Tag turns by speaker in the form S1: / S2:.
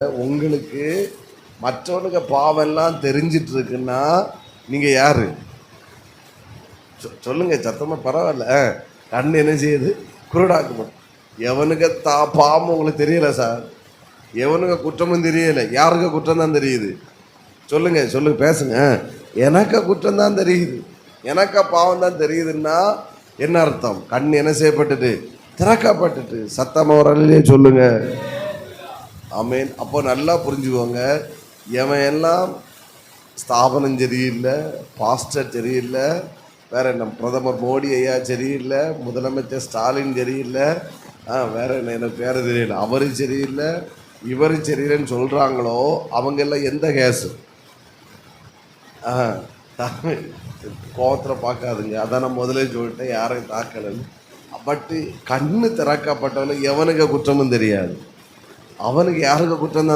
S1: உங்களுக்கு மற்றவனுக்கு பாவெல்லாம் தெரிஞ்சிட்டு இருக்குன்னா நீங்க யாரு? சொல்லுங்க சத்தமா, பரவாயில்ல. கண் என்ன செய்யுது? குருடாக்குமா. எவனுக்கு பாவம் உங்களுக்கு தெரியல சார், எவனுக்கு குற்றமும் தெரியல. யாருக்கு குற்றம் தான் தெரியுது? சொல்லுங்க சொல்லுங்க, பேசுங்க. எனக்கு குற்றம் தான் தெரியுது, எனக்கு பாவம் தான் தெரியுதுன்னா என்ன அர்த்தம்? கண் என்ன செய்யப்பட்டுட்டு? திறக்கப்பட்டுட்டு. சத்தமா ஒரு சொல்லுங்க. ஆமேன். அப்போ நல்லா புரிஞ்சுக்கோங்க, எவன் எல்லாம் ஸ்தாபனம் சரியில்லை, பாஸ்டர் சரியில்லை, வேற என்ன, பிரதமர் மோடி ஐயா சரியில்லை, முதலமைச்சர் ஸ்டாலின் சரியில்லை, வேற என்ன, எனக்கு பேர தெரியல, அவரு சரியில்லை, இவரு சரியில்லைன்னு சொல்றாங்களோ அவங்க எல்லாம் எந்த கேஸு? கோவத்தில் பார்க்காதுங்க, அதான் நான் முதலே சொல்லிட்டேன், யாரையும் தாக்கலன்னு. பட்டு கண்ணு திறக்கப்பட்டவனுக்கு எவனுக்கு குற்றமும் தெரியாது, அவனுக்கு யாருக்கு குற்றம் தான்